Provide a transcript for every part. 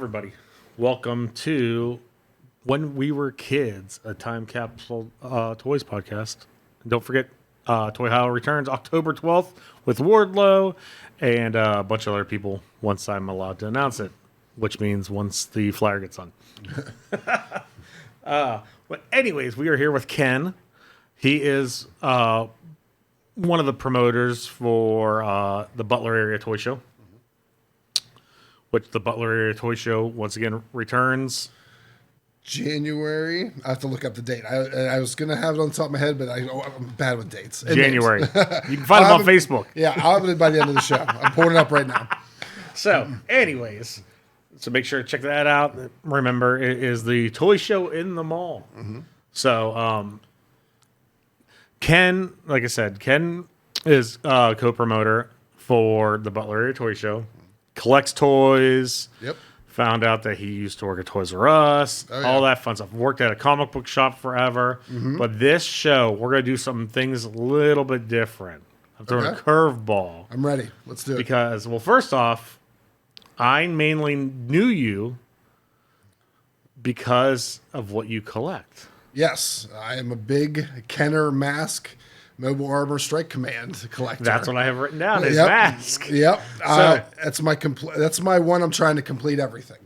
everybody. Welcome to When We Were Kids, a Time Capsule Toys Podcast. And don't forget, Toyhio returns October 12th with Wardlow and a bunch of other people once I'm allowed to announce it, which means once the flyer gets on. But anyways, we are here with Ken. He is one of the promoters for the Butler Area Toy Show. Which the Butler Area Toy Show once again returns. January. I have to look up the date. I was going to have it on the top of my head, but I'm bad with dates. January. You can find them on Facebook. Yeah, I'll have it by the end of the show. I'm pulling it up right now. So, anyways, so make sure to check that out. Remember, it is the toy show in the mall. Mm-hmm. So, Ken, like I said, Ken is co-promoter for the Butler Area Toy Show. Collects toys. Yep. Found out that he used to work at Toys R Us. Oh, yeah. All that fun stuff. Worked at a comic book shop forever. Mm-hmm. But this show, we're going to do some things a little bit different. I'm throwing a curveball. I'm ready. Let's do it. Because, well, first off, I mainly knew you because of what you collect. Yes. I am a big Kenner Mask Mobile Armor Strike Command collector. That's what I have written down. Is Mask. Yep. So, that's my one. I'm trying to complete everything.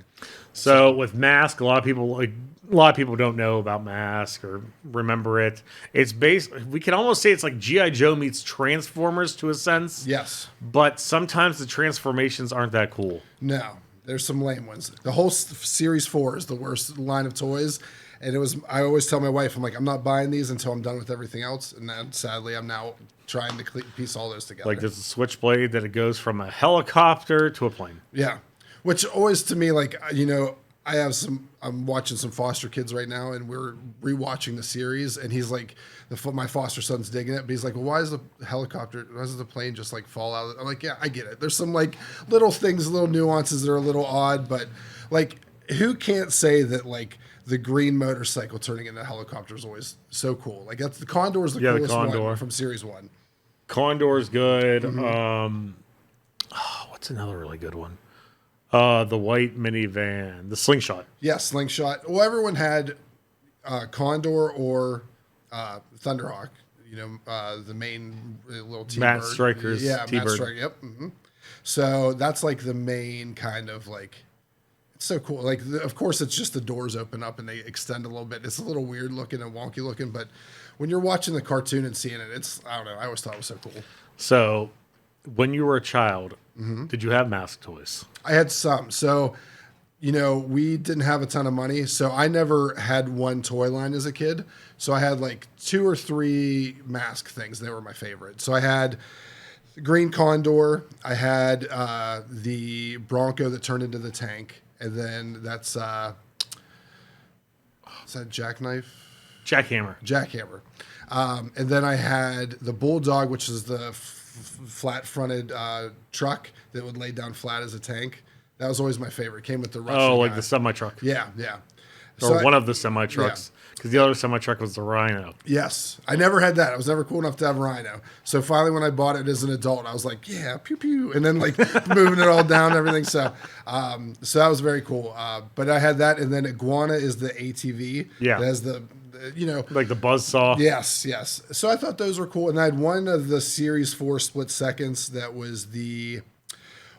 So with Mask, a lot of people don't know about Mask or remember it. It's we can almost say it's like G.I. Joe meets Transformers to a sense. Yes. But sometimes the transformations aren't that cool. No, there's some lame ones. The whole Series 4 is the worst line of toys. And I always tell my wife, I'm like, I'm not buying these until I'm done with everything else. And then sadly, I'm now trying to piece all those together. Like there's a switchblade that it goes from a helicopter to a plane. Yeah. Which always to me, like, I'm watching some foster kids right now and we're rewatching the series. And he's like, my foster son's digging it. But he's like, well, why does the plane just like fall out? I'm like, yeah, I get it. There's some like little things, little nuances that are a little odd. But like, who can't say that like, the green motorcycle turning into a helicopter is always so cool. Like the Condor is the coolest one from Series 1. Condor is good. Mm-hmm. What's another really good one? The white minivan, the Slingshot. Yeah, Slingshot. Well, everyone had Condor or Thunderhawk. You know, the main little T-Bird. Matt Striker's T-Bird. Matt Striker. Yep. Mm-hmm. So that's like the main kind of like. So cool. Like, of course, it's just the doors open up and they extend a little bit. It's a little weird looking and wonky looking, but when you're watching the cartoon and seeing it, I don't know. I always thought it was so cool. So, when you were a child, did you have Mask toys? I had some. So, we didn't have a ton of money, so I never had one toy line as a kid. So I had like 2 or 3 Mask things. They were my favorite. So I had the Green Condor. I had the Bronco that turned into the tank. And then that's, is that Jackknife? Jackhammer. And then I had the Bulldog, which is the flat-fronted truck that would lay down flat as a tank. That was always my favorite. It came with the Russian like guy. the semi-truck. Yeah. Or one of the semi-trucks. Because the other semi-truck was the Rhino. Yes. I never had that. I was never cool enough to have a Rhino. So finally when I bought it as an adult, I was like, yeah, pew pew. And then like moving it all down and everything. So that was very cool. But I had that. And then Iguana is the ATV. Yeah. That has the like the buzzsaw. Yes. So I thought those were cool. And I had one of the Series 4 split seconds that was the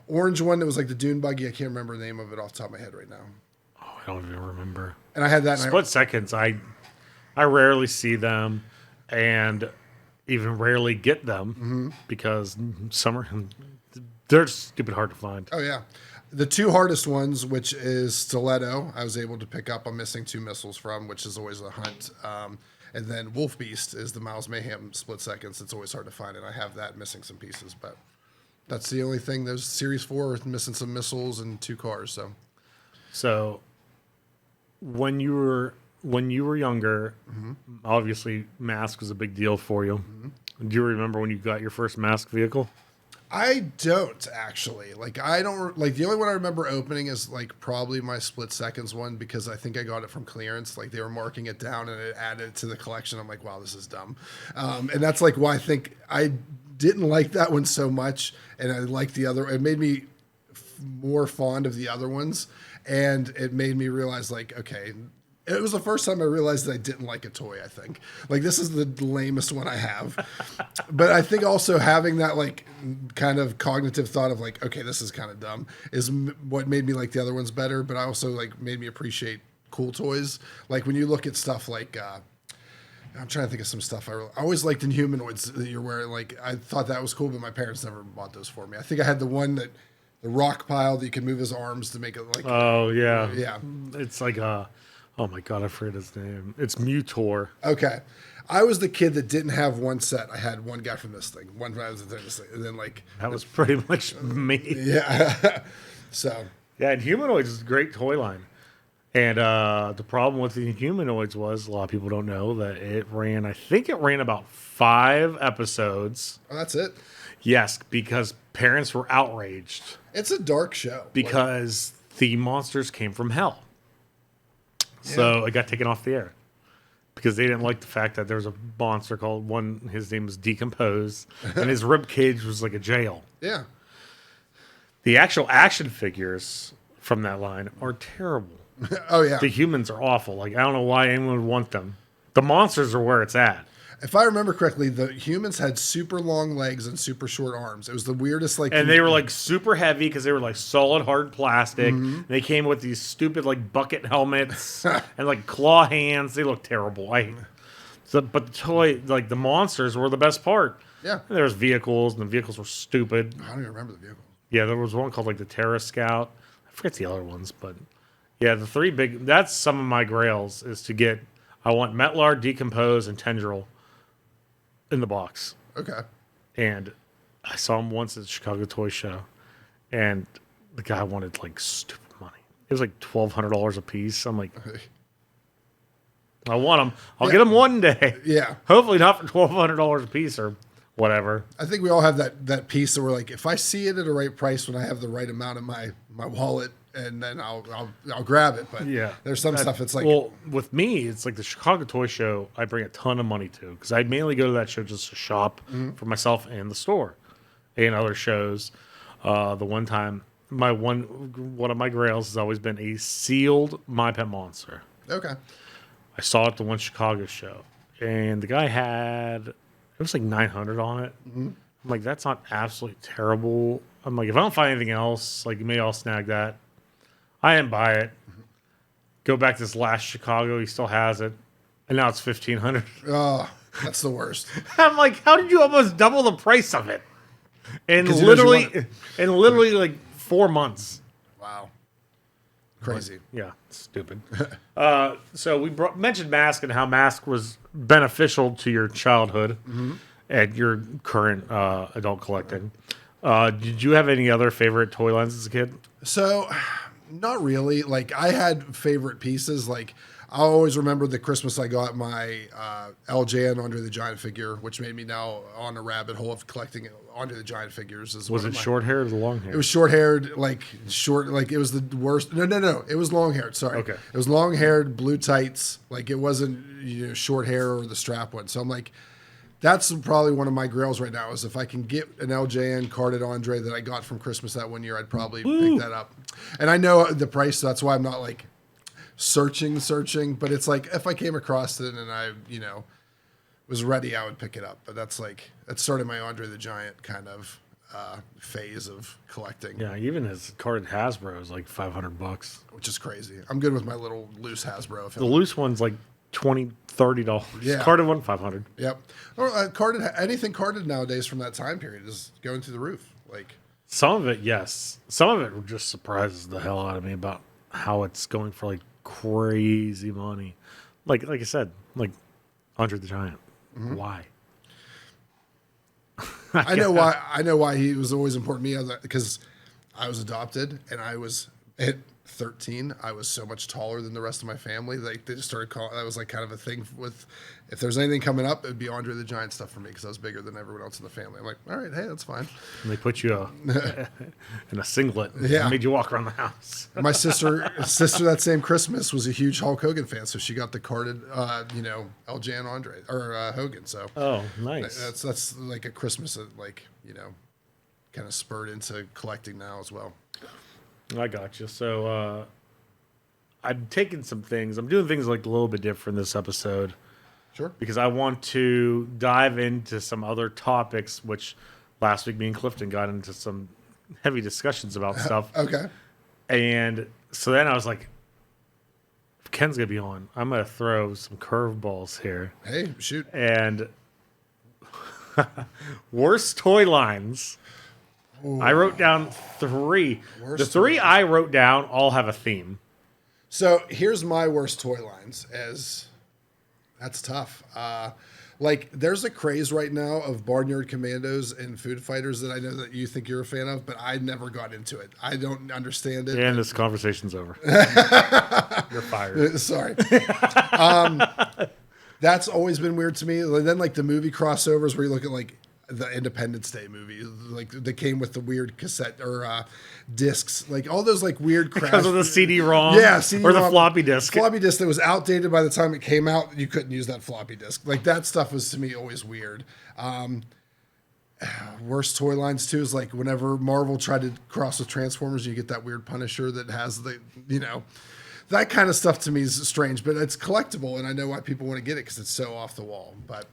orange one that was like the dune buggy. I can't remember the name of it off the top of my head right now. I don't even remember. And I had that. Split seconds. I rarely see them, and even rarely get them because they're stupid hard to find. Oh yeah, the 2 hardest ones, which is Stiletto, I was able to pick up. I'm missing 2 missiles from, which is always a hunt. And then Wolf Beast is the Miles Mayhem split seconds. It's always hard to find, and I have that missing some pieces, but that's the only thing. There's Series 4 missing some missiles and 2 cars. So. When you were younger, obviously Mask was a big deal for you. Do you remember when you got your first Mask vehicle? I don't actually. I don't like the only one I remember opening is like probably my split seconds one because I think I got it from clearance. Like they were marking it down and it added it to the collection. I'm like, wow, this is dumb. And that's like why I think I didn't like that one so much, and I liked the other. It made me more fond of the other ones, and it made me realize, like, okay, it was the first time I realized that I didn't like a toy. I think, like, this is the lamest one I have, but I think also having that, like, kind of cognitive thought of, like, okay, this is kind of dumb, is what made me like the other ones better. But I also, like, made me appreciate cool toys. Like when you look at stuff like I'm trying to think of some stuff I always liked in humanoids that you're wearing. Like, I thought that was cool, but my parents never bought those for me. I think I had the one that the rock pile that you can move his arms to make it like. Oh yeah, yeah. It's like oh my god, I forget his name. It's Mutor. Okay, I was the kid that didn't have one set. I had one guy from this thing, one guy from this thing, and then like that was pretty much me. Yeah. So. Yeah, and humanoids is a great toy line. And the problem with the humanoids was a lot of people don't know that I think it ran about 5 episodes. Oh, that's it? Yes, because parents were outraged. It's a dark show. Because the monsters came from hell. Yeah. So it got taken off the air. Because they didn't like the fact that there was a monster called his name was Decompose, and his rib cage was like a jail. Yeah. The actual action figures from that line are terrible. Oh, yeah. The humans are awful. Like, I don't know why anyone would want them. The monsters are where it's at. If I remember correctly, the humans had super long legs and super short arms. It was the weirdest, like... And they were, like, super heavy because they were, like, solid, hard plastic. Mm-hmm. They came with these stupid, like, bucket helmets and, like, claw hands. They look terrible. But the toy, like, the monsters were the best part. Yeah. And there was vehicles, and the vehicles were stupid. I don't even remember the vehicle. Yeah, there was one called, like, the Terra Scout. I forget the other ones, but... Yeah, the 3 big... That's some of my grails, is to get... I want Metlar, Decompose, and Tendril in the box. Okay. And I saw him once at the Chicago Toy Show, and the guy wanted, like, stupid money. It was, like, $1,200 a piece. I'm like... I want them. I'll get them one day. Yeah. Hopefully not for $1,200 a piece or whatever. I think we all have that piece that we're like, if I see it at a right price when I have the right amount in my wallet, and then I'll grab it. But yeah, there's some stuff it's like... Well, with me, it's like the Chicago Toy Show, I bring a ton of money to. Because I mainly go to that show just to shop for myself and the store. And other shows. The one time, one of my grails has always been a sealed My Pet Monster. Okay. I saw it at the one Chicago show. And the guy had... It was like $900 on it. Mm-hmm. I'm like, that's not absolutely terrible. I'm like, if I don't find anything else, like, maybe I'll snag that. I didn't buy it. Go back to this last Chicago, he still has it. And now it's $1,500. Oh, that's the worst. I'm like, how did you almost double the price of it? And literally like 4 months. Wow. Crazy. Yeah, stupid. So we mentioned Mask and how Mask was beneficial to your childhood and your current adult collecting. Did you have any other favorite toy lines as a kid? So, not really. Like, I had favorite pieces. Like, I always remember the Christmas I got my LJN Andre the Giant figure, which made me now on a rabbit hole of collecting Andre the Giant figures. Was it short hair or long hair? It was short haired, like it was the worst. No. It was long haired. Sorry. Okay. It was long haired, blue tights. Like, it wasn't short hair or the strap one. So I'm like, that's probably one of my grails right now, is if I can get an LJN carded Andre that I got from Christmas that one year, I'd probably pick that up. And I know the price, so that's why I'm not like searching, but it's like if I came across it and I, was ready, I would pick it up. But that started my Andre the Giant kind of phase of collecting. Yeah, even his carded Hasbro is like $500, which is crazy. I'm good with my little loose Hasbro. The loose one's like $20, $30. Yeah. Carded one, $500. Yep. Or anything carded nowadays from that time period is going through the roof. Like, some of it, yes. Some of it just surprises the hell out of me about how it's going for like crazy money. Like I said, like Andre the Giant. Mm-hmm. Why? I know why. I know why he was always important to me, because I was adopted, and I was at 13. I was so much taller than the rest of my family. Like, they just started calling. That was like kind of a thing with, if there's anything coming up, it'd be Andre the Giant stuff for me, because I was bigger than everyone else in the family. I'm like, all right, hey, that's fine. And they put you in a singlet. Yeah, and made you walk around the house. My sister that same Christmas was a huge Hulk Hogan fan, so she got the carded, LJN Andre or Hogan. So nice. That's like a Christmas that kind of spurred into collecting now as well. I got you. So I'm taking some things. I'm doing things like a little bit different this episode. Sure. Because I want to dive into some other topics, which last week me and Clifton got into some heavy discussions about stuff. Okay. And so then I was like, if Ken's going to be on, I'm going to throw some curveballs here. Hey, shoot. And worst toy lines. Ooh. I wrote down 3. The 3 I wrote down all have a theme. So here's my worst toy lines as... That's tough. Like, there's a craze right now of Barnyard Commandos and Food Fighters that I know that you think you're a fan of, but I never got into it. I don't understand it. And this conversation's over. You're fired. Sorry. That's always been weird to me. And then, like, the movie crossovers where you look at, like, the Independence Day movie, like they came with the weird cassette or discs, like all those like weird crash because of the CD-ROM, or the floppy disk. Floppy disk that was outdated by the time it came out. You couldn't use that floppy disk. Like that stuff was to me always weird. Worst toy lines too is like whenever Marvel tried to cross with Transformers, you get that weird Punisher that has the that kind of stuff to me is strange, but it's collectible, and I know why people want to get it because it's so off the wall. But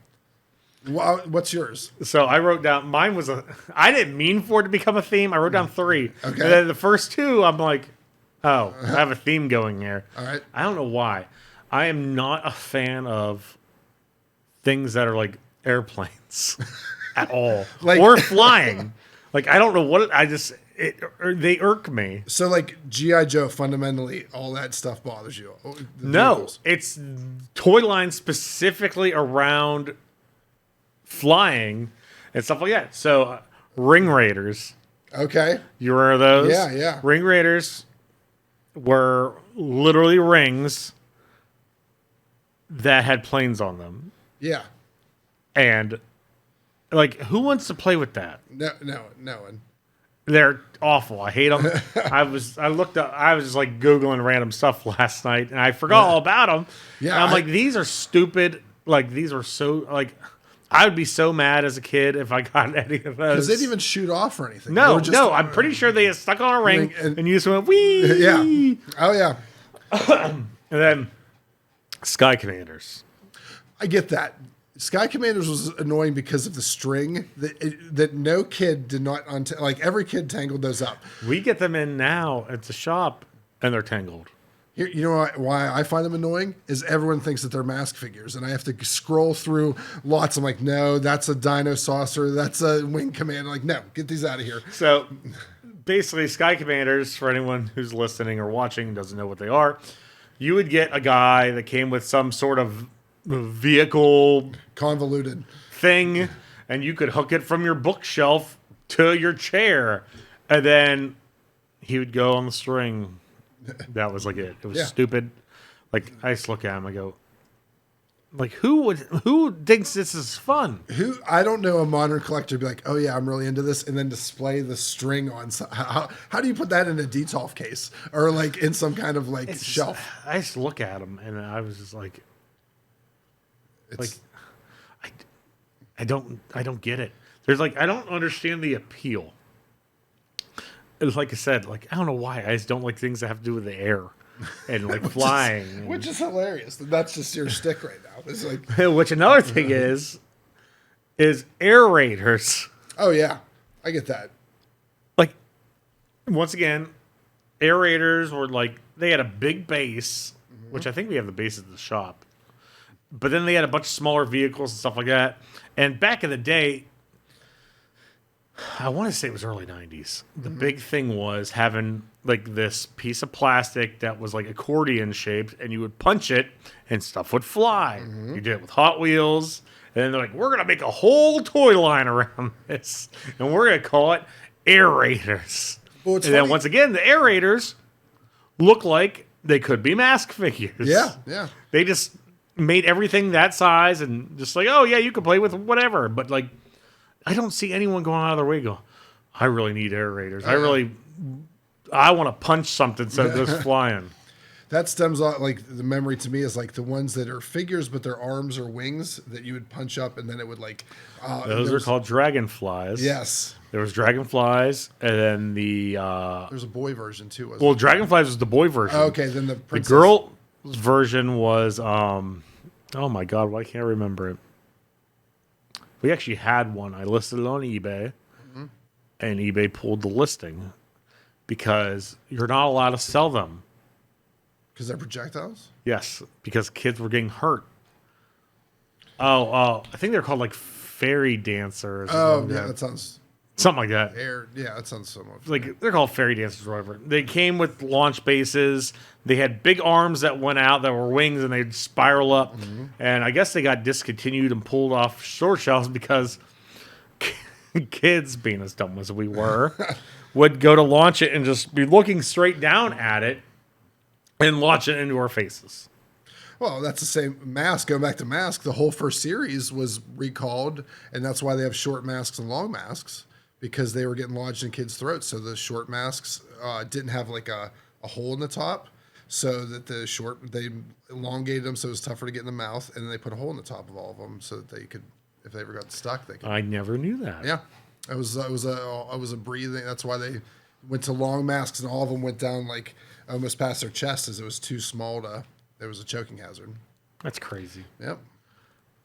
what's yours? So I wrote down, mine was I didn't mean for it to become a theme. I wrote down 3. Okay. And then the first 2, I'm like, oh, I have a theme going here. All right. I don't know why. I am not a fan of things that are like airplanes at all. Or flying. Like, I don't know what, they irk me. So like G.I. Joe, fundamentally, all that stuff bothers you? No, vehicles. It's toy lines specifically around flying and stuff like that. So Ring Raiders. Okay. You remember those? Yeah. Ring Raiders were literally rings that had planes on them. Yeah. And like, who wants to play with that? No one. They're awful. I hate them. I was just like Googling random stuff last night and I forgot all about them. Yeah. And I'm like, these are stupid. Like, these are so like, I would be so mad as a kid if I got any of those. Because they didn't even shoot off or anything. No, I'm pretty sure they stuck on a ring and you just went, wee. Yeah. Oh, yeah. And then Sky Commanders. I get that. Sky Commanders was annoying because of the string that no kid did not like every kid tangled those up. We get them in now at the shop and they're tangled. You know why I find them annoying is everyone thinks that they're mask figures, and I have to scroll through lots. I'm like, no, that's a Dino Saucer, that's a Wing Commander. Like, no, get these out of here. So, basically, Sky Commanders, for anyone who's listening or watching and doesn't know what they are, you would get a guy that came with some sort of vehicle convoluted thing, and you could hook it from your bookshelf to your chair, and then he would go on the string. That was like it. It was stupid. Like, I just look at him, I go, like, who thinks this is fun? I don't know a modern collector would be like, oh yeah, I'm really into this, and then display the string on. How do you put that in a Detolf case or like in some kind of like shelf? I just look at him and I was just like, I don't get it. There's like, I don't understand the appeal. It's like I said, like, I don't know why. I just don't like things that have to do with the air and like flying. Which is hilarious. That's just your stick right now. It's like, which another thing is air raiders. Oh yeah, I get that. Like, once again, air raiders were like, they had a big base, which I think we have the base at the shop. But then they had a bunch of smaller vehicles and stuff like that. And back in the day, I want to say it was early 90s. The big thing was having like this piece of plastic that was like accordion shaped, and you would punch it and stuff would fly. You did it with Hot Wheels. And then they're like, we're going to make a whole toy line around this. And we're going to call it Air Raiders. Well, and then once again, the Air Raiders look like they could be mask figures. Yeah. They just made everything that size and just like, oh yeah, you can play with whatever. But like, I don't see anyone going out of their way go, I really need Air Raiders. I want to punch something so it goes flying. That stems out like the memory to me is like the ones that are figures, but their arms or wings that you would punch up, and then it would like. Those are called dragonflies. Yes. There was dragonflies, and then There's a boy version too. Well, dragonflies was the boy version. Okay, then the princess. girl version was oh my god, why can't I remember it? We actually had one. I listed it on eBay, and eBay pulled the listing because you're not allowed to sell them. Because they're projectiles? Yes, because kids were getting hurt. I think they're called like fairy dancers. That sounds something like that. that sounds similar. Like they're called fairy dancers or whatever. They came with launch bases. They had big arms that went out that were wings, and they'd spiral up. And I guess they got discontinued and pulled off store shelves because kids, being as dumb as we were, would go to launch it and just be looking straight down at it and launch it into our faces. Well, that's the same mask. Going back to mask, the whole first series was recalled, and that's why they have short masks and long masks, because they were getting lodged in kids' throats. So the short masks didn't have like a hole in the top, so that they elongated them so it was tougher to get in the mouth, and then they put a hole in the top of all of them so that they could, if they ever got stuck, they could. I never knew that. Yeah, it was a breathing. That's why they went to long masks, and all of them went down like almost past their chest, as it was too small to. There was a choking hazard. That's crazy. Yep.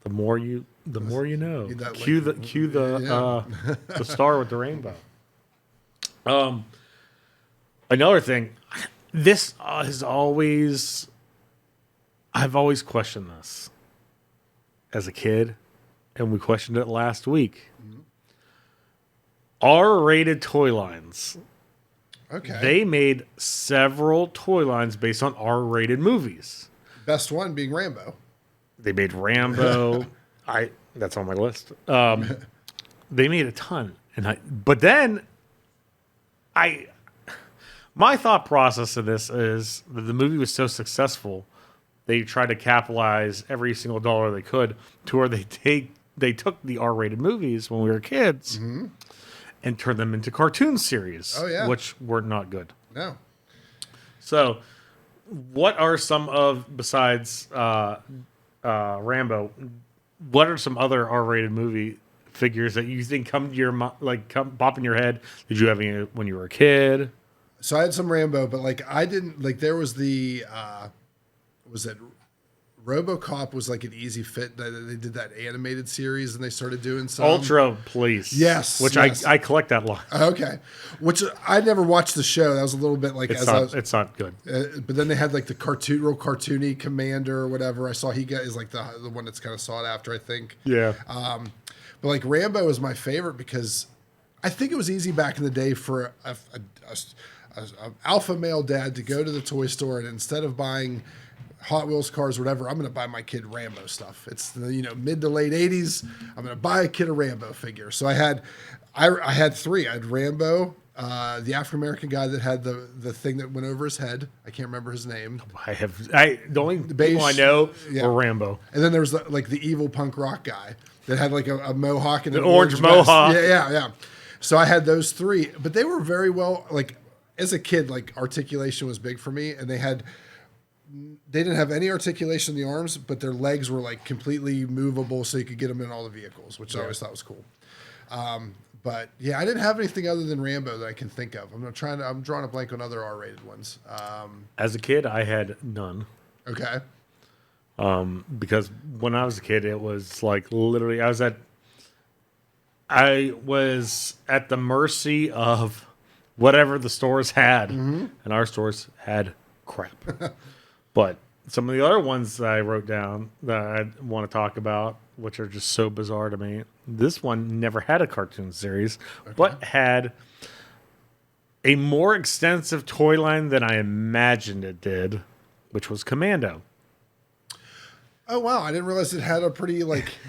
The more you know. That, Cue the star with the rainbow. Another thing, this is always. I've always questioned this as a kid, and we questioned it last week. R-rated toy lines. Okay. They made several toy lines based on R-rated movies. Best one being Rambo. They made Rambo. That's on my list. They made a ton, but then my thought process of this is that the movie was so successful, they tried to capitalize every single dollar they could to where they took the R-rated movies when we were kids. And turn them into cartoon series, which were not good. No. So, what are some of, besides Rambo, what are some other R-rated movie figures that you think come to your pop in your head? Did you have any when you were a kid? So I had some Rambo, but like I didn't like. There was the was it RoboCop was like an easy fit. They did that animated series, and they started doing some Ultra Police. Yes, which yes. I collect that line. Okay, which I never watched the show. That was a little bit like it's not good. But then they had like the real cartoony Commander or whatever. I saw is like the one that's kind of sought after, I think. Yeah. But like Rambo was my favorite because I think it was easy back in the day for a alpha male dad to go to the toy store, and instead of buying Hot Wheels cars, whatever, I'm going to buy my kid Rambo stuff. It's the mid to late 80s. I'm going to buy a kid a Rambo figure. So I had three. I had Rambo, the African American guy that had the thing that went over his head. I can't remember his name. The only people I know were Rambo. And then there was like the evil punk rock guy that had like a mohawk and an orange mohawk. Yeah. So I had those three, but they were very well, like as a kid, like articulation was big for me, and they didn't have any articulation in the arms, but their legs were like completely movable, so you could get them in all the vehicles, which I always thought was cool. But yeah, I didn't have anything other than Rambo that I can think of. I'm drawing a blank on other R-rated ones. As a kid, I had none. Okay. Because when I was a kid, it was like literally I was at the mercy of whatever the stores had, and our stores had crap. But some of the other ones that I wrote down that I want to talk about, which are just so bizarre to me, this one never had a cartoon series, but had a more extensive toy line than I imagined it did, which was Commando. Oh, wow. I didn't realize it had a pretty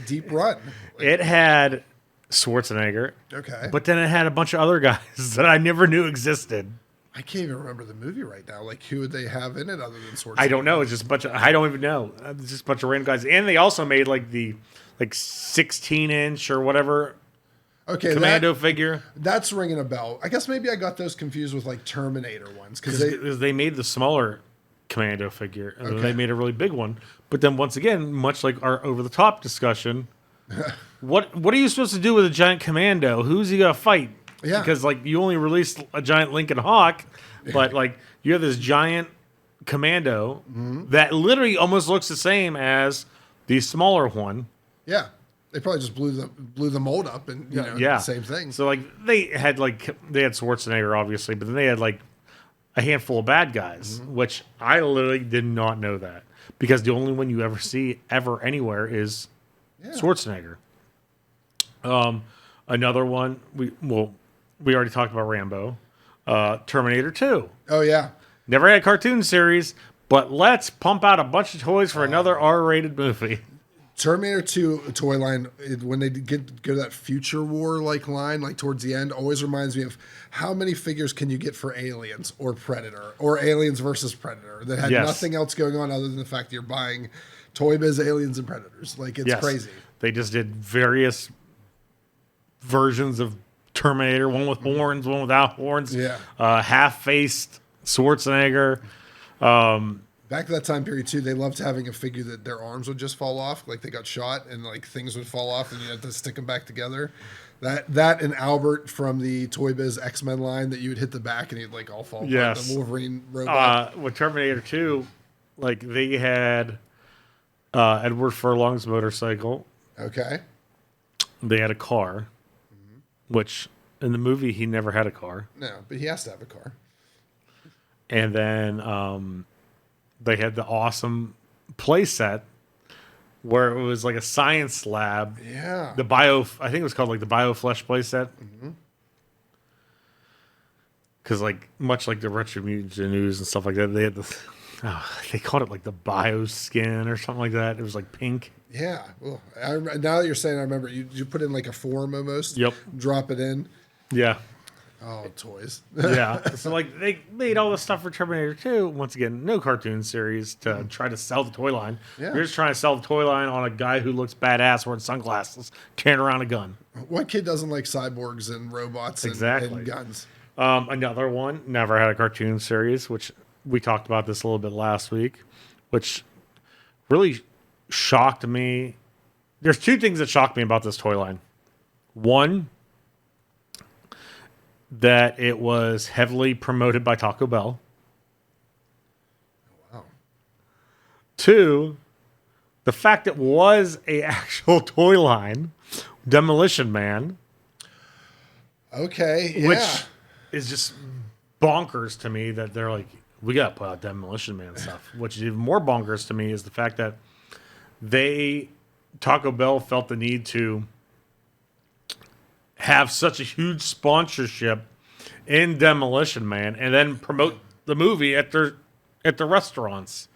deep run. It had Schwarzenegger. Okay. But then it had a bunch of other guys that I never knew existed. I can't even remember the movie right now. Like, who would they have in it other than Schwarzenegger? I don't know. It's just a bunch of, I don't even know. It's just a bunch of random guys. And they also made the 16-inch or whatever Commando figure. That's ringing a bell. I guess maybe I got those confused with Terminator ones. Because they made the smaller Commando figure, and then they made a really big one. But then once again, much like our over the top discussion, what are you supposed to do with a giant Commando? Who's he gonna fight? Yeah, because like you only released a giant Lincoln Hawk, but like you have this giant Commando that literally almost looks the same as the smaller one. Yeah, they probably just blew the mold up, and the same thing. So like they had Schwarzenegger obviously, but then they had like a handful of bad guys, which I literally did not know that, because the only one you ever see ever anywhere is Schwarzenegger. Another one we already talked about Rambo, Terminator 2. Oh yeah, never had a cartoon series, but let's pump out a bunch of toys for another R-rated movie. Terminator 2 toy line, when they go to that Future War like line, like towards the end, always reminds me of how many figures can you get for Aliens or Predator or Aliens versus Predator that had nothing else going on other than the fact that you're buying Toy Biz Aliens and Predators. Like, it's crazy. They just did various versions of Terminator, one with horns, one without horns. Yeah. Half-faced Schwarzenegger. Back to that time period too, they loved having a figure that their arms would just fall off, like they got shot and like things would fall off and you had to stick them back together. That and Albert from the Toy Biz X-Men line, that you would hit the back and he'd like all fall apart. The Wolverine robot. With Terminator 2, like they had Edward Furlong's motorcycle. Okay. They had a car, which in the movie he never had a car. No, but he has to have a car. And then they had the awesome play set where it was like a science lab. Yeah. I think it was called like the BioFlesh play set. Because like much like the Retro Mutants News and stuff like that, they had they called it like the bio skin or something like that. It was like pink. Yeah. Well, now that you're saying, I remember you put in like a form almost. Yep. Drop it in. Yeah. Oh, toys. Yeah. So like they made all this stuff for Terminator 2. Once again, no cartoon series to try to sell the toy line. Yeah. You're just trying to sell the toy line on a guy who looks badass wearing sunglasses, carrying around a gun. What kid doesn't like cyborgs and robots and guns? Another one, never had a cartoon series, which we talked about this a little bit last week, which really shocked me. There's two things that shocked me about this toy line. One, that it was heavily promoted by Taco Bell. Wow. Two, the fact it was a actual toy line, Demolition Man. Okay, yeah. Which is just bonkers to me that they're like, we got to put out Demolition Man stuff. Which is even more bonkers to me is the fact that Taco Bell felt the need to have such a huge sponsorship in Demolition Man and then promote the movie at the restaurants.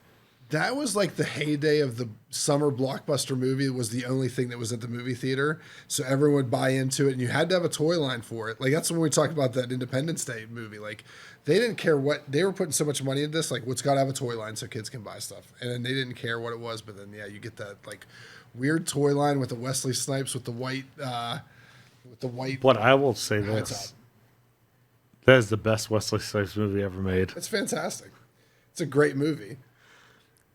That was like the heyday of the summer blockbuster movie. It was the only thing that was at the movie theater. So everyone would buy into it and you had to have a toy line for it. Like, that's when we talk about that Independence Day movie. Like, they didn't care what, they were putting so much money into this. Like, what's got to have a toy line so kids can buy stuff. And then they didn't care what it was. But then, you get that like weird toy line with the Wesley Snipes with the white, But I will say this. That is the best Wesley Snipes movie ever made. It's fantastic. It's a great movie.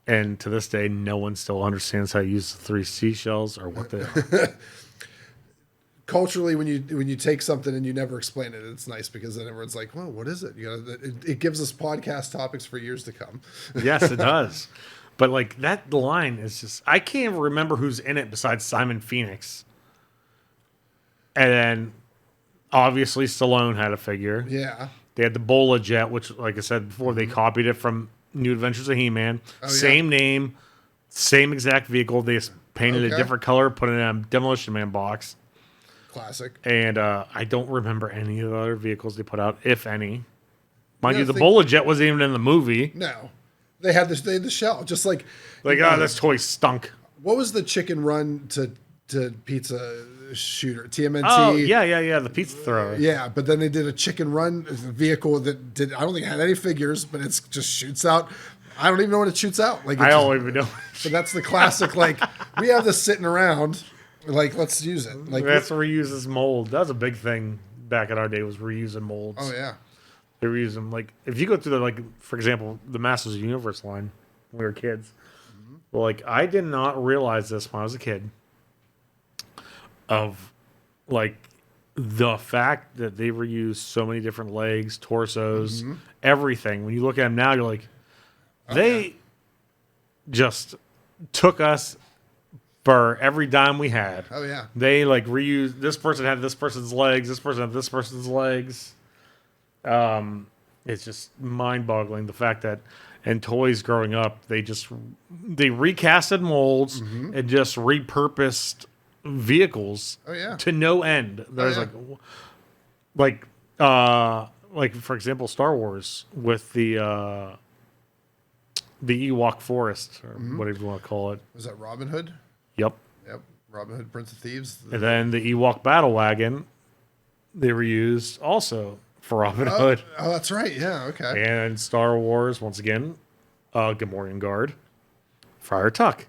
And to this day, no one still understands how to use the three seashells or what they are. Culturally, when you take something and you never explain it, it's nice because then everyone's like, "Well, what is it?" It gives us podcast topics for years to come. Yes, it does. But like that line is just, I can't even remember who's in it besides Simon Phoenix. And then obviously Stallone had a figure. Yeah. They had the Bola Jet, which, like I said before, they copied it from New Adventures of He-Man. Same name, same exact vehicle. They just painted a different color, put it in a Demolition Man box. Classic. And I don't remember any of the other vehicles they put out, if any. Mind you, the Bola Jet wasn't even in the movie. No. They had the shell, just like... this toy stunk. What was the chicken run to pizza shooter? TMNT? Oh, yeah, the pizza thrower. Yeah, but then they did a chicken run vehicle that did, I don't think it had any figures, but it just shoots out. I don't even know what it shoots out. Like, I don't even know. But that's the classic, like, we have this sitting around, like, let's use it. Like, that's reuse as mold. That was a big thing back in our day, was reusing molds. Oh, yeah. They were using like if you go through the like for example the Masters of the Universe line when we were kids. Well, like I did not realize this when I was a kid. Of like the fact that they reused so many different legs, torsos, everything. When you look at them now, you're like, they just took us for every dime we had. Oh yeah. They like reused. This person had this person's legs. This person had this person's legs. It's just mind-boggling the fact that in toys growing up, they recasted molds and just repurposed vehicles to no end. There's like for example, Star Wars with the Ewok Forest or whatever you want to call it. Was that Robin Hood? Yep. Robin Hood, Prince of Thieves. And then the Ewok Battle Wagon, they reused also for Robin Hood. Oh, that's right. Yeah. Okay. And Star Wars once again. Good Morning Guard, Friar Tuck.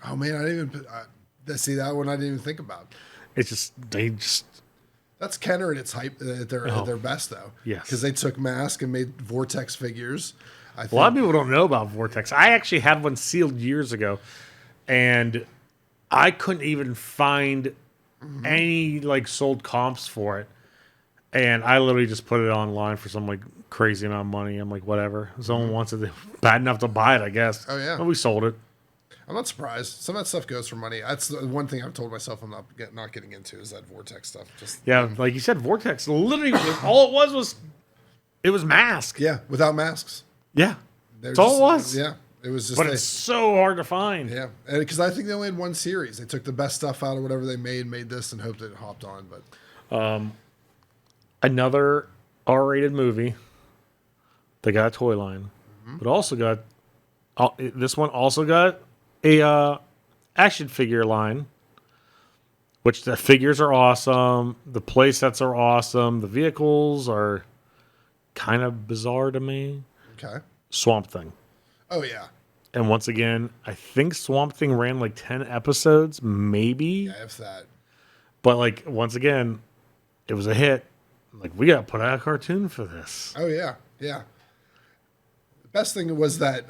Oh man, I didn't even see that one. I didn't even think about. It's just That's Kenner at its hype at their best though. Yes, because they took Mask and made Vortex figures. A lot of people don't know about Vortex. I actually had one sealed years ago, and I couldn't even find any like sold comps for it. And I literally just put it online for some like crazy amount of money. I'm like, whatever. Someone wants it bad enough to buy it, I guess. Oh yeah, and we sold it. I'm not surprised. Some of that stuff goes for money. That's the one thing I've told myself I'm not getting into is that Vortex stuff. Like you said, Vortex literally all it was Mask. Yeah, without masks. Yeah, that's all it was. Yeah, it was just. But it's so hard to find. Yeah, and because I think they only had one series. They took the best stuff out of whatever they made this, and hoped it hopped on. But another R-rated movie. They got a toy line, but also got this one also got a action figure line, which the figures are awesome, the play sets are awesome, the vehicles are kind of bizarre to me. Okay. Swamp Thing. Oh yeah. And once again, I think Swamp Thing ran like 10 episodes, maybe. Yeah, if that. But like once again, it was a hit. Like we got to put out a cartoon for this. Oh yeah, yeah. The best thing was that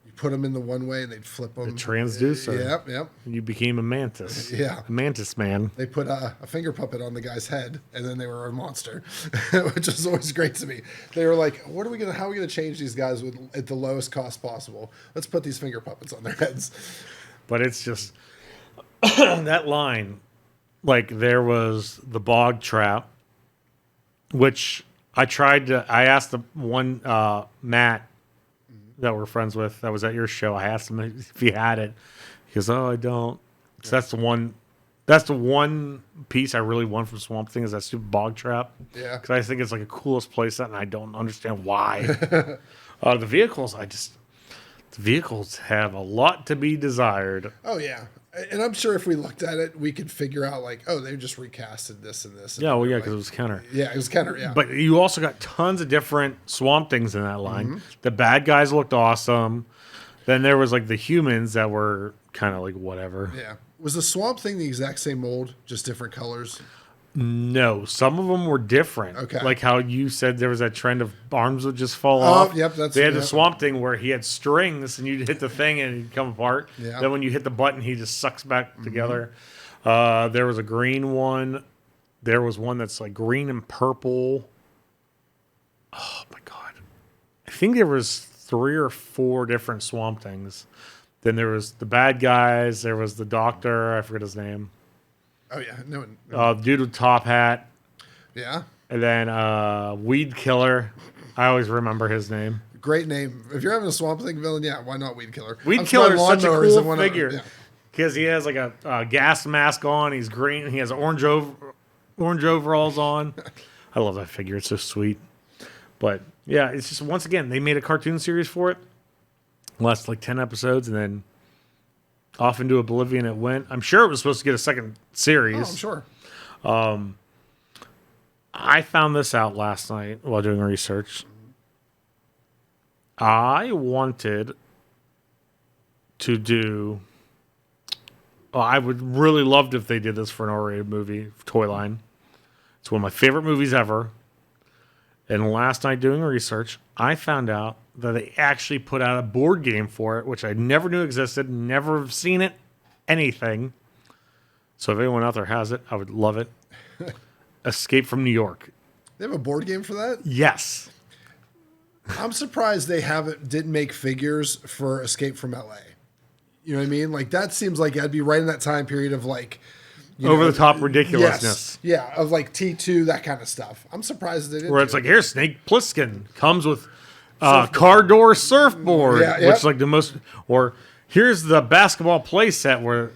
you put them in the one way and they'd flip them. The transducer. Yep. You became a mantis. Yeah. A mantis man. They put a finger puppet on the guy's head, and then they were a monster, which is always great to me. They were like, how are we gonna change these guys at the lowest cost possible? Let's put these finger puppets on their heads. But it's just that line. Like there was the bog trap, which I asked the one Matt that we're friends with that was at your show. I asked him if he had it. He goes, "Oh, I don't." So that's the one piece I really want from Swamp Thing is that stupid bog trap. Yeah. Because I think it's like a coolest playset, and I don't understand why. The vehicles have a lot to be desired. Oh yeah. And I'm sure if we looked at it, we could figure out like, oh, they just recasted this and this. And Yeah, well, yeah, because it was Kenner. Yeah, it was Kenner, yeah. But you also got tons of different Swamp Things in that line. The bad guys looked awesome. Then there was like the humans that were kind of like whatever. Yeah. Was the Swamp Thing the exact same mold, just different colors? No, some of them were different. Okay. Like how you said there was that trend of arms would just fall off. Yep. They had the Swamp Thing where he had strings and you'd hit the thing and he'd come apart. Yeah. Then when you hit the button, he just sucks back together. There was a green one. There was one that's like green and purple. Oh my God. I think there was 3 or 4 different Swamp Things. Then there was the bad guys. There was the doctor. I forget his name. Oh yeah, no. Dude with top hat. Yeah. And then Weed Killer. I always remember his name. Great name. If you're having a Swamp Thing villain, yeah, why not Weed Killer? Weed Killer is such a cool figure. Because he has like a gas mask on. He's green. He has orange overalls on. I love that figure. It's so sweet. But yeah, it's just, once again, they made a cartoon series for it. Last like 10 episodes, and then off into oblivion it went. I'm sure it was supposed to get a second series. Oh, I'm sure. I found this out last night while doing research. I wanted to do... I would really loved if they did this for an R-rated movie, toy line. It's one of my favorite movies ever. And last night doing research, I found out that they actually put out a board game for it, which I never knew existed, never have seen it, anything. So if anyone out there has it, I would love it. Escape from New York. They have a board game for that? Yes. I'm surprised they didn't make figures for Escape from LA. You know what I mean? Like that seems like that'd be right in that time period of like over the top ridiculousness. Yes, yeah, of like T2, that kind of stuff. I'm surprised they didn't. Where it's like, here's Snake Plissken comes with car door surfboard, which is like the most. Or here's the basketball play set where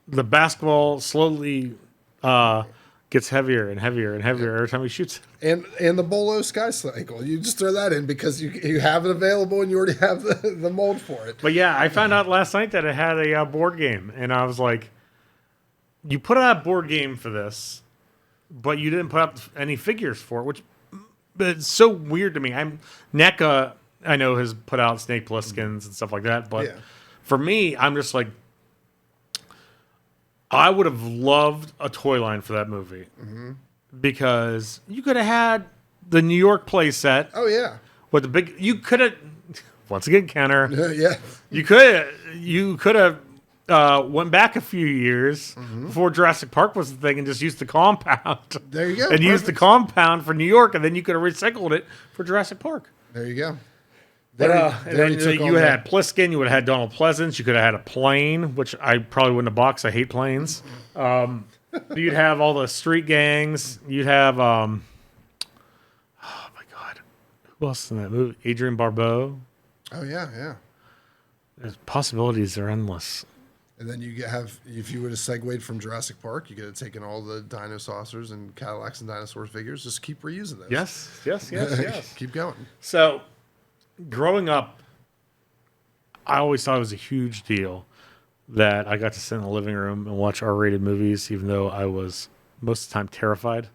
the basketball slowly gets heavier and heavier and heavier every time he shoots. And the Bolo Sky Cycle. You just throw that in because you have it available and you already have the mold for it. But yeah, I found out last night that it had a board game, and I was like, you put out a board game for this, but you didn't put up any figures for it, which it's so weird to me. NECA, I know, has put out Snake Plissken's and stuff like that, but for me, I'm just like, I would have loved a toy line for that movie because you could have had the New York play set. Oh yeah, with the big. You could have once again, Kenner. Yeah, you could have went back a few years before Jurassic Park was the thing and just used the compound. There you go. And used the compound for New York, and then you could have recycled it for Jurassic Park. There you go. But, and then you had Pliskin, you would have had Donald Pleasance, you could have had a plane, which I probably wouldn't have bought because I hate planes. You'd have all the street gangs. You'd have, oh my God, who else in that movie? Adrian Barbeau. Oh, yeah. The possibilities are endless. And then you have, if you would have segued from Jurassic Park, you could have taken all the dino saucers and Cadillacs and dinosaur figures, just keep reusing those. Yes. Keep going. So, growing up, I always thought it was a huge deal that I got to sit in the living room and watch R-rated movies, even though I was most of the time terrified.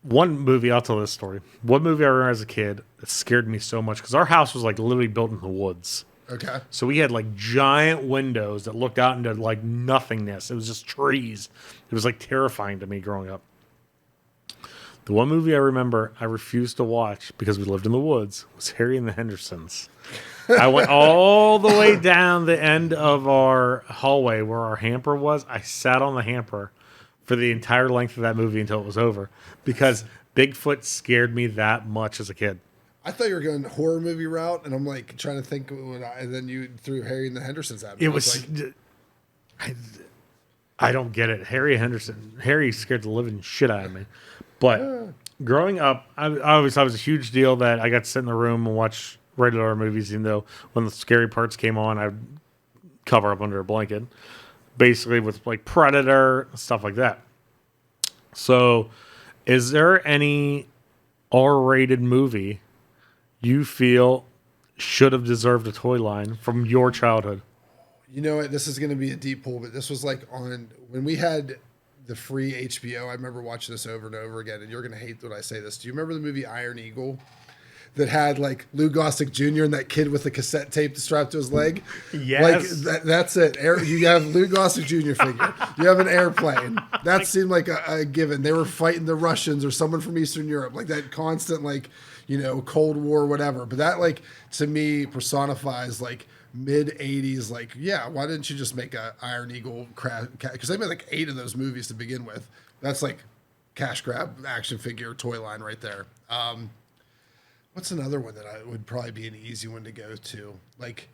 One movie, I'll tell this story. One movie I remember as a kid that scared me so much because our house was like literally built in the woods. Okay. So we had like giant windows that looked out into like nothingness. It was just trees. It was like terrifying to me growing up. The one movie I remember I refused to watch because we lived in the woods was Harry and the Hendersons. I went all the way down the end of our hallway where our hamper was. I sat on the hamper for the entire length of that movie until it was over because Bigfoot scared me that much as a kid. I thought you were going horror movie route, and I'm like trying to think, and then you threw Harry and the Hendersons at me. It was like, I don't get it. Harry scared the living shit out of me. But growing up, I always thought it was a huge deal that I got to sit in the room and watch rated R movies, even though when the scary parts came on, I'd cover up under a blanket, basically with like Predator, stuff like that. So is there any R-rated movie you feel should have deserved a toy line from your childhood? You know what? This is going to be a deep pull, but this was like on when we had the free HBO. I remember watching this over and over again, and you're going to hate when I say this. Do you remember the movie Iron Eagle that had like Lou Gossett Jr. and that kid with the cassette tape strapped to his leg? Yes. Like that's it. You have Lou Gossett Jr. figure. You have an airplane. That seemed like a given. They were fighting the Russians or someone from Eastern Europe. Like that constant like, Cold War, whatever. But that, like, to me, personifies, like, mid-'80s, like, yeah, why didn't you just make a Iron Eagle because they made, like, 8 of those movies to begin with. That's, like, cash grab action figure toy line right there. What's another one that would probably be an easy one to go to? Like,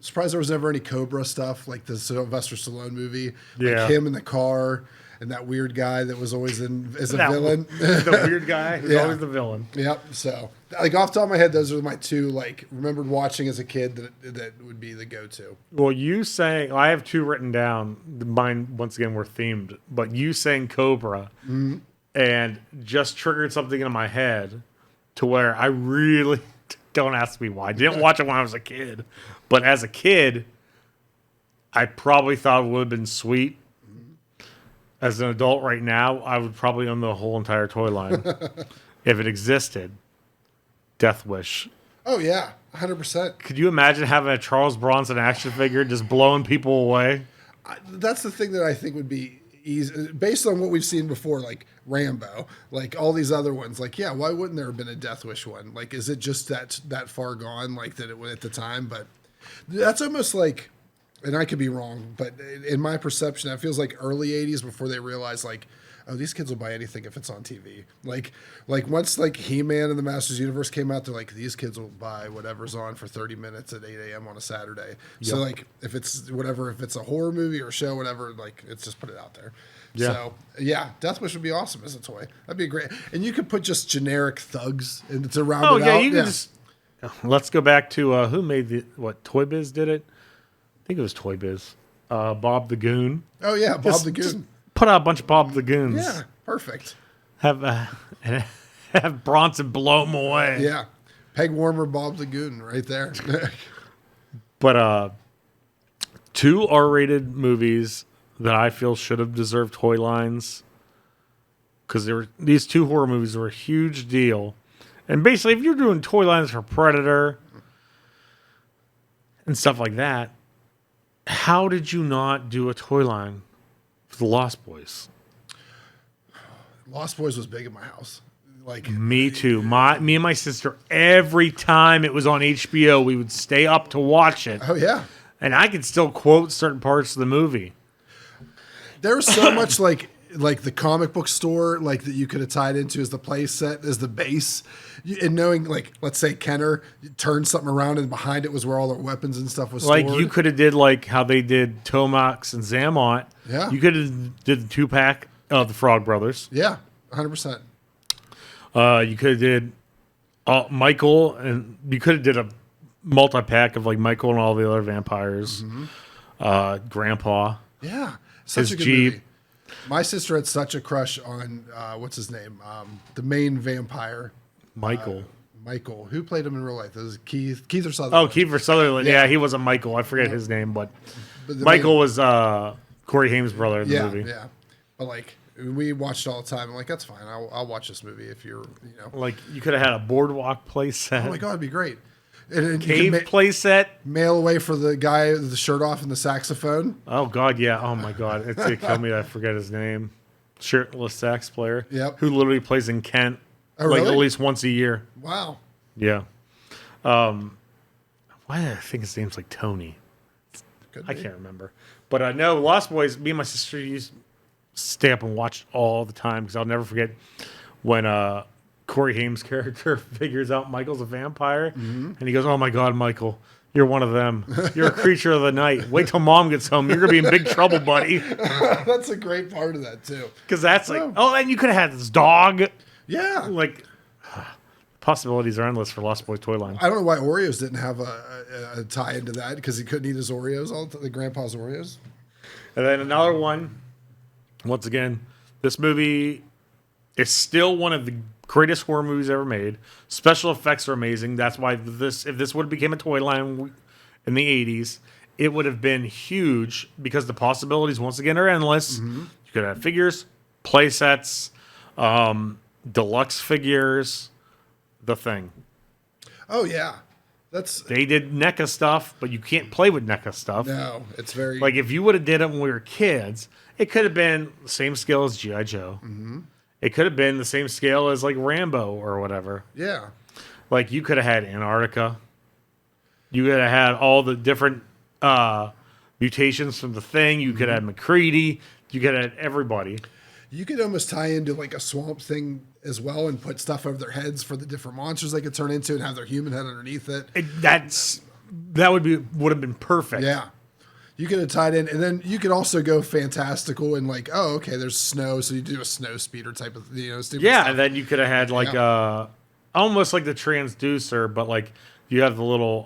surprised there was never any Cobra stuff, like the Sylvester Stallone movie. Yeah. Like him in the car. And that weird guy that was always as a villain. The weird guy who's always the villain. Yep. So, like off the top of my head, those are my two, like, remembered watching as a kid that would be the go-to. Well, you saying, I have 2 written down. Mine, once again, were themed. But you saying Cobra and just triggered something in my head to where I really, don't ask me why. I didn't watch it when I was a kid. But as a kid, I probably thought it would have been sweet. As an adult right now, I would probably own the whole entire toy line. If it existed. Death Wish. Oh, yeah. 100%. Could you imagine having a Charles Bronson action figure just blowing people away? That's the thing that I think would be easy based on what we've seen before, like Rambo, like all these other ones. Like, yeah, why wouldn't there have been a Death Wish one? Like, is it just that far gone? Like that it went at the time, but that's almost like, and I could be wrong, but in my perception, that feels like early '80s before they realized like, oh, these kids will buy anything if it's on TV. Like once like He-Man and the Masters Universe came out, they're like, these kids will buy whatever's on for 30 minutes at 8 a.m. on a Saturday. Yep. So like if it's a horror movie or show, whatever, like it's just put it out there. Yeah. So yeah, Death Wish would be awesome as a toy. That'd be great. And you could put just generic thugs and to round it out. Oh yeah, you could just. Let's go back to who made Toy Biz did it? I think it was Toy Biz. Bob the Goon. Oh yeah, Bob the Goon. Put out a bunch of Bob the Goons. Yeah, perfect. Have Bronson blow them away. Yeah, peg warmer Bob the Goon right there. But 2 R-rated movies that I feel should have deserved toy lines, because these 2 horror movies were a huge deal. And basically, if you're doing toy lines for Predator and stuff like that, how did you not do a toy line for the Lost Boys? Lost Boys was big in my house. Like me too. Me and my sister, every time it was on HBO, we would stay up to watch it. Oh yeah. And I could still quote certain parts of the movie. There was so much like the comic book store like that you could have tied into as the play set, as the base. And knowing, like, let's say Kenner turned something around and behind it was where all the weapons and stuff was stored. Like, you could have did, like, how they did Tomax and Xamot. Yeah. You could have did the 2-pack of the Frog Brothers. Yeah, 100%. You could have did Michael, and you could have did a multi-pack of, like, Michael and all the other vampires. Mm-hmm. Grandpa. Yeah. Such a good Jeep. movie. My sister had such a crush on, what's his name? The main vampire. Michael. Michael. Who played him in real life? It was Keith or Sutherland. Oh, Kiefer Sutherland. Yeah, he wasn't Michael. I forget his name, but Michael was Corey Haim's brother in the movie. Yeah. But, like, we watched it all the time. I'm like, that's fine. I'll watch this movie if you're, Like, you could have had a boardwalk play set. Oh, my God, it'd be great. And Cave play set. Mail away for the guy with the shirt off and the saxophone. Oh, God, yeah. Oh, my God. It's going to kill me that I forget his name. Shirtless sax player. Yep. Who literally plays in Kent. Oh, like, really? at least once a year. Wow. Yeah. Why did I think his name's like Tony? I can't remember. But no, Lost Boys, me and my sister used to stay up and watch all the time because I'll never forget when Corey Haim's character figures out Michael's a vampire. Mm-hmm. And he goes, oh, my God, Michael, you're one of them. You're a creature of the night. Wait till Mom gets home. You're going to be in big trouble, buddy. That's a great part of that, too. Because that's like, and you could have had this dog. Yeah. Like, possibilities are endless for Lost Boys toy line. I don't know why Oreos didn't have a tie into that, because he couldn't eat his Oreos, the grandpa's Oreos. And then another one, once again, this movie is still one of the greatest horror movies ever made. Special effects are amazing. That's why if this would have become a toy line in the 80s, it would have been huge because the possibilities, once again, are endless. Mm-hmm. You could have figures, play sets, deluxe figures, the Thing. Oh, yeah. They did NECA stuff, but you can't play with NECA stuff. No, it's very... Like, if you would have did it when we were kids, it could have been the same scale as G.I. Joe. Mm-hmm. It could have been the same scale as, like, Rambo or whatever. Yeah. Like, you could have had Antarctica. You could have had all the different mutations from the Thing. You could have had McCready. You could have had everybody. You could almost tie into, like, a Swamp Thing as well and put stuff over their heads for the different monsters they could turn into and have their human head underneath it. That would have been perfect. Yeah. You could have tied in, and then you could also go fantastical and like, oh, okay, there's snow, so you do a snow speeder type of, stupid stuff. And then you could have had like almost like the transducer, but like you have the little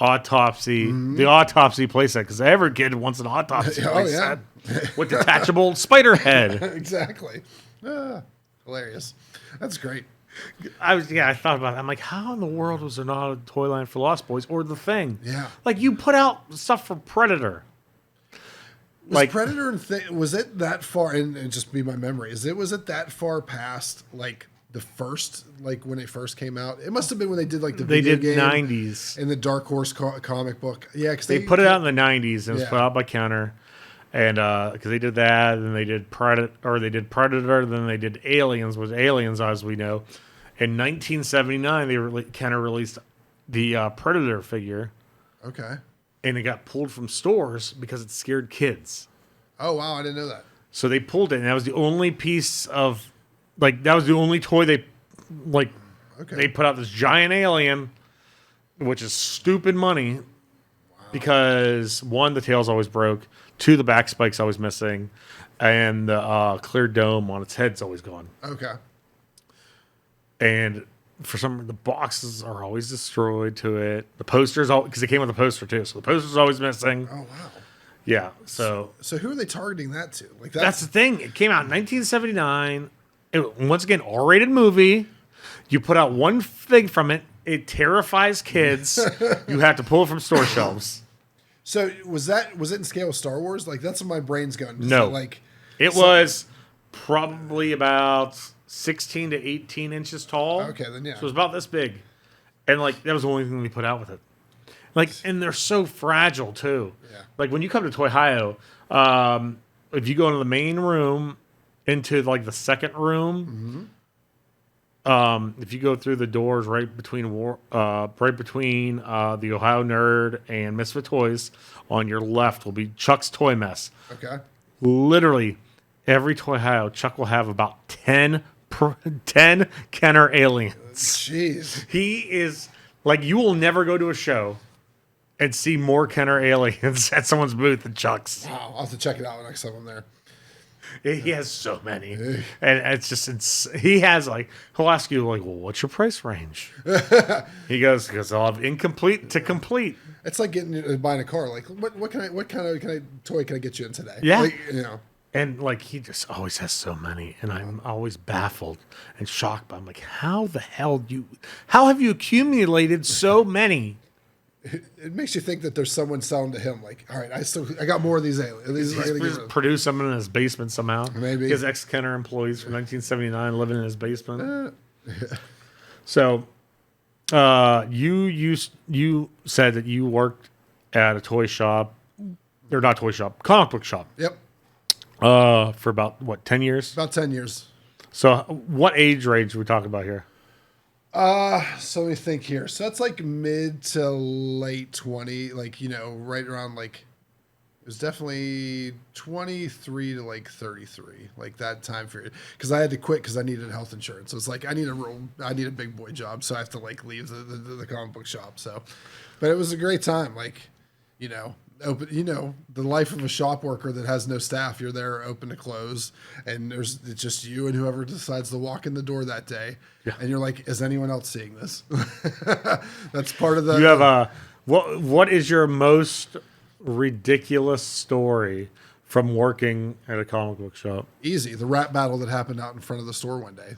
autopsy, the autopsy playset, because every kid wants an autopsy playset with detachable spider head. Exactly. Hilarious. That's great. I thought about it. I'm like, how in the world was there not a toy line for Lost Boys or the Thing? Yeah. Like, you put out stuff for Predator. Was Predator and Thing, was it that far, and just be my memory, was it that far past, like, the first, like, when it first came out? It must have been when they did, like, the video game. They did 90s. In the Dark Horse comic book. Yeah, because they put it out in the 90s, and it was put out by Counter. And because they did that, and they did Predator, then they did Aliens, which Aliens, as we know. In 1979, they kind of released the Predator figure, Okay. and it got pulled from stores because it scared kids. Oh, wow. I didn't know that. So they pulled it, and that was the only piece of, that was the only toy they put out, this giant alien, which is stupid money, because one, the tail's always broke, two, the back spike's always missing, and the clear dome on its head's always gone. Okay. And for some reason, the boxes are always destroyed to it. The posters, because it came with a poster too, so the poster's always missing. Oh, wow. Yeah, so who are they targeting that to? Like that's the thing. It came out in 1979. Once again, R-rated movie. You put out one thing from it. It terrifies kids. You have to pull it from store shelves. So was it in scale with Star Wars? Like that's what my brain's going. No, so, it was probably about 16 to 18 inches tall. Okay, then yeah. So it was about this big, and that was the only thing they put out with it. And they're so fragile too. Yeah. Like when you come to Toyhio, if you go into the main room, into the second room, if you go through the doors right between the Ohio Nerd and Misfit Toys, on your left will be Chuck's Toy Mess. Okay. Literally, every Toyhio, Chuck will have about 10 Kenner aliens. Jeez. He is you will never go to a show and see more Kenner aliens at someone's booth than Chuck's. Wow, I'll have to check it out next time I'm there. He has so many, and it's just he has he'll ask you well, what's your price range? He goes because I'll have incomplete to complete. It's like buying a car. Like what kind of toy can I get you in today? Yeah, And he just always has so many, and I'm always baffled and shocked. But I'm like, how have you accumulated so many? it makes you think that there's someone selling to him. Like, all right, I got more of these aliens. He's produced them in his basement somehow. Maybe his ex-Kenner employees from 1979 living in his basement. So, you said that you worked at a toy shop, or not toy shop, comic book shop. Yep. For about 10 years? About 10 years. So, what age range are we talking about here? So let me think here. So that's mid to late 20, right around it was definitely 23 to 33, that time period. Because I had to quit because I needed health insurance. So it's I need a big boy job, so I have to leave the comic book shop. So, but it was a great time. Open, the life of a shop worker that has no staff. You're there open to close, and it's just you and whoever decides to walk in the door that day. Yeah. And you're like, is anyone else seeing this? That's part of the. You have what is your most ridiculous story from working at a comic book shop? Easy. The rap battle that happened out in front of the store one day.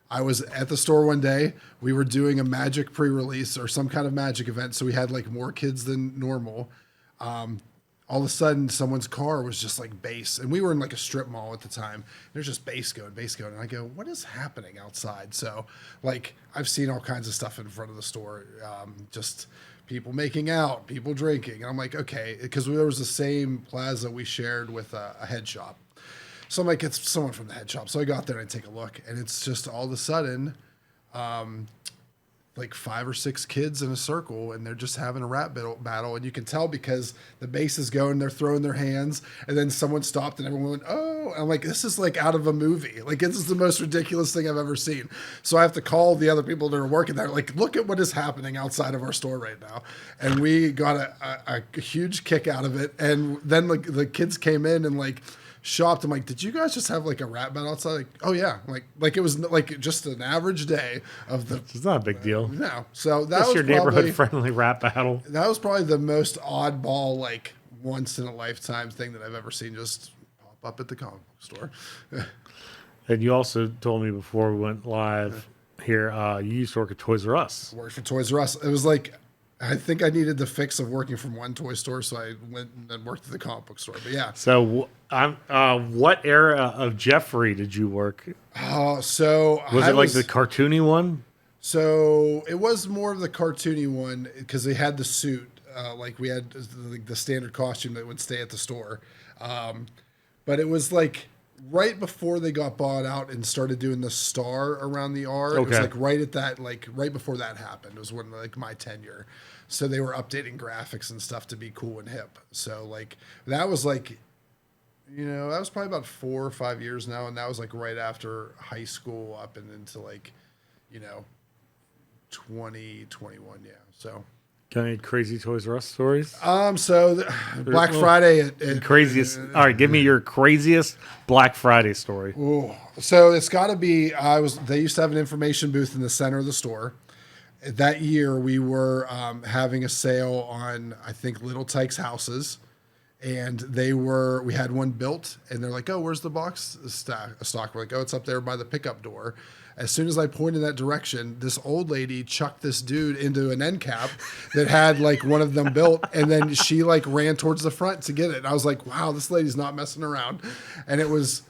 I was at the store one day. We were doing a magic pre-release or some kind of magic event, so we had more kids than normal. All of a sudden someone's car was just bass, and we were in a strip mall at the time. There's just bass going. And I go, what is happening outside? So I've seen all kinds of stuff in front of the store. Just people making out, people drinking. And I'm like, okay, because there was the same plaza we shared with a head shop. So I'm like, it's someone from the head shop. So I got there and I take a look, and it's just all of a sudden, 5 or 6 kids in a circle, and they're just having a rap battle. And you can tell because the bass is going, they're throwing their hands, and then someone stopped and everyone went, oh, and I'm like, this is out of a movie. This is the most ridiculous thing I've ever seen. So I have to call the other people that are working there. Look at what is happening outside of our store right now. And we got a huge kick out of it. And then the kids came in and shopped. I'm like, did you guys just have a rap battle outside? Oh yeah, it was just an average day of the. It's not a big deal. No, so that was your neighborhood friendly rap battle. That was probably the most oddball, once in a lifetime thing that I've ever seen just pop up at the comic book store. And you also told me before we went live here, you used to work at Toys R Us. Worked for Toys R Us. It was I think I needed the fix of working from one toy store, so I went and worked at the comic book store. But yeah. So, what era of Jeffrey did you work? So was it the cartoony one? So it was more of the cartoony one because they had the suit. We had the standard costume that would stay at the store. But it was like right before they got bought out and started doing the star around the R. It was like right at that, like right before that happened. It was when like my tenure. So they were updating graphics and stuff to be cool and hip. So like that was like, that was probably about 4 or 5 years now. And that was like right after high school up and into like, 2021. Yeah. So. Got any crazy Toys R Us stories? Black Friday. Craziest. All right, give me your craziest Black Friday story. Ooh, so it's got to be. They used to have an information booth in the center of the store. That year, we were having a sale on, I think, Little Tykes houses, and we had one built, and they're like, "Oh, where's the box stock?" We're like, "Oh, it's up there by the pickup door." As soon as I pointed that direction, this old lady chucked this dude into an end cap that had like one of them built. And then she like ran towards the front to get it. And I was like, wow, this lady's not messing around. And that was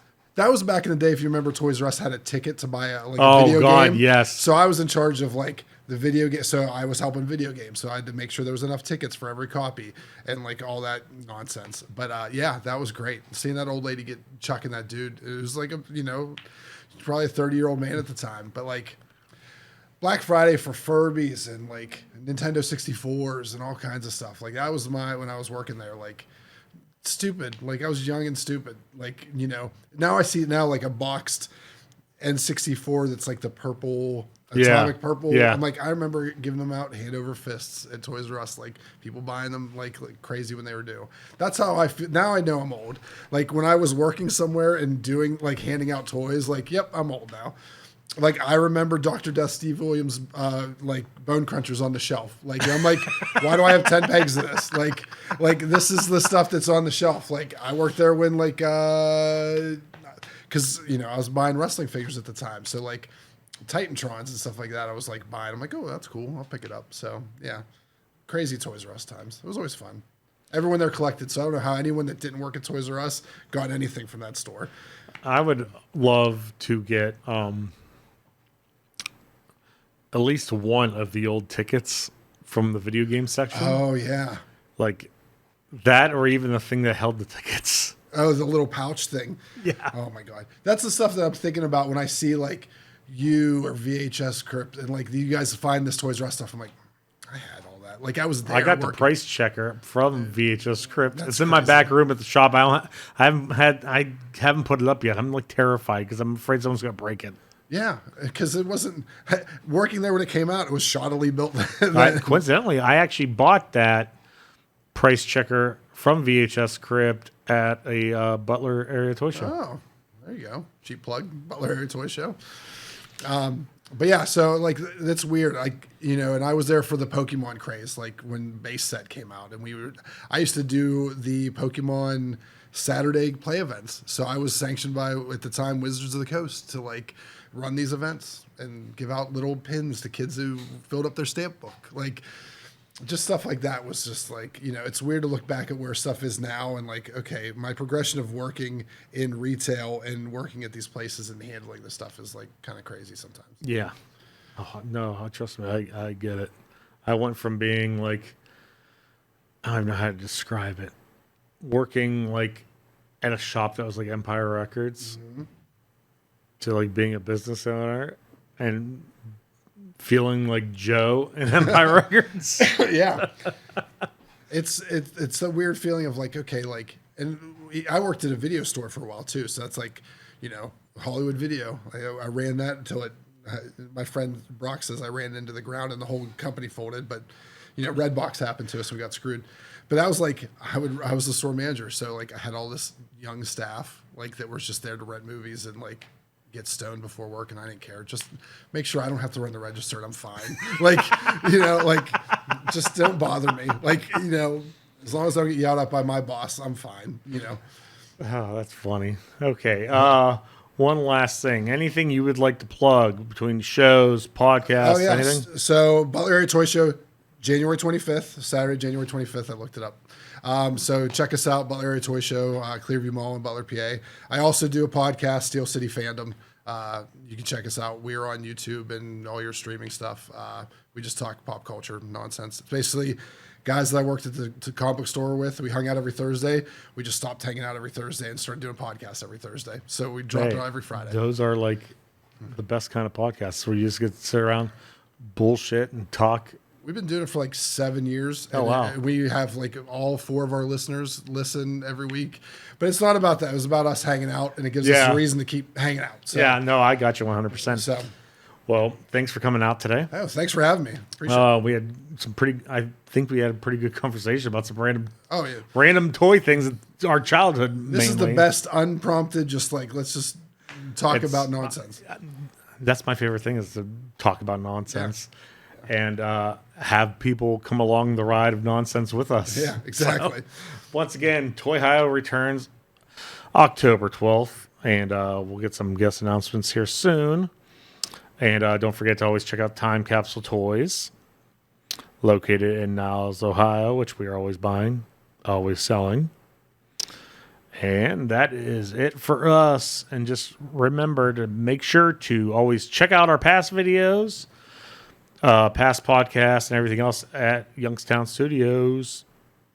back in the day. If you remember, Toys R Us had a ticket to buy a video game. Yes. So I was in charge of like the video game. So I was helping video games. So I had to make sure there was enough tickets for every copy and like all that nonsense. But yeah, that was great. Seeing that old lady get chucking that dude. It was like probably a 30-year-old man at the time, but like Black Friday for Furbies and like Nintendo 64s and all kinds of stuff. Like that was when I was working there, like stupid. Like I was young and stupid. Like, now I see it now like a boxed N64 that's like the purple, atomic purple. Yeah. I'm like, I remember giving them out hand over fists at Toys R Us, like people buying them like crazy when they were due. That's how I feel. Now I know I'm old. Like when I was working somewhere and doing like handing out toys, like, yep, I'm old now. Like I remember Dr. Death Steve Williams, like Bone Crunchers on the shelf. Like I'm like, why do I have 10 pegs of this? Like this is the stuff that's on the shelf. Like I worked there when like, because I was buying wrestling figures at the time, so like Titantrons and stuff like that. I was like buying. I'm like, oh, that's cool. I'll pick it up. So yeah, crazy Toys R Us times. It was always fun. Everyone there collected, so I don't know how anyone that didn't work at Toys R Us got anything from that store. I would love to get at least one of the old tickets from the video game section. Oh yeah, like that, or even the thing that held the tickets. Oh, the little pouch thing. Yeah. Oh my god, that's the stuff that I'm thinking about when I see like you or VHS Crypt and like you guys find this Toys R Us stuff. I'm like, I had all that. Like I was there. I got the price checker from VHS Crypt. It's in my back room at the shop. I haven't put it up yet. I'm like terrified because I'm afraid someone's gonna break it. Yeah, because it wasn't working there when it came out. It was shoddily built. Coincidentally, I actually bought that price checker from VHS Crypt at a Butler Area Toy Show. Oh, there you go. Cheap plug, Butler Area Toy Show. But yeah, so like that's weird. Like and I was there for the Pokemon craze, like when base set came out, and I used to do the Pokemon Saturday play events. So I was sanctioned by at the time Wizards of the Coast to like run these events and give out little pins to kids who filled up their stamp book. Like just stuff like that was just like, it's weird to look back at where stuff is now and like, okay, my progression of working in retail and working at these places and handling this stuff is like kind of crazy sometimes. Yeah. Oh, no, trust me, I get it. I went from being like, I don't know how to describe it, working like at a shop that was like Empire Records to like being a business owner and feeling like Joe in Empire Records. Yeah. It's a weird feeling of like, okay, like, and I worked at a video store for a while too. So that's like, Hollywood Video. I ran that until my friend Brock says I ran into the ground and the whole company folded, but Redbox happened to us. So we got screwed. But that was like, I was the store manager. So like I had all this young staff like that was just there to rent movies and like get stoned before work, and I didn't care. Just make sure I don't have to run the register and I'm fine. Like, like just don't bother me. Like, as long as I don't get yelled at by my boss, I'm fine, Oh, that's funny. Okay. One last thing. Anything you would like to plug between shows, podcasts, anything? So Butler Area Toy Show, January 25th, Saturday, January 25th. I looked it up. So check us out, Butler Area Toy Show, Clearview Mall in Butler, PA. I also do a podcast, Steel City Fandom. You can check us out. We're on YouTube and all your streaming stuff. We just talk pop culture nonsense. It's basically guys that I worked at the comic book store with, we hung out every Thursday. We just stopped hanging out every Thursday and started doing podcasts every Thursday. So we dropped it every Friday. Those are like the best kind of podcasts where you just get to sit around, bullshit, and talk. We've been doing it for like 7 years. Oh, wow. We have like all 4 of our listeners listen every week. But it's not about that. It was about us hanging out, and it gives us a reason to keep hanging out. So, yeah, no, I got you 100%. So, well, thanks for coming out today. oh, thanks for having me. Appreciate it. We had I think we had a pretty good conversation about some Oh, random toy things that our childhood This is the mainly. best unprompted, just like, let's just talk about nonsense. That's my favorite thing, is to talk about nonsense and have people come along the ride of nonsense with us. Yeah, exactly. So, once again, Toyhio returns October 12th, and we'll get some guest announcements here soon. And don't forget to always check out Time Capsule Toys, located in Niles, Ohio, which we are always buying, always selling. And that is it for us. And just remember to make sure to always check out our past videos, past podcasts, and everything else at Youngstown Studios.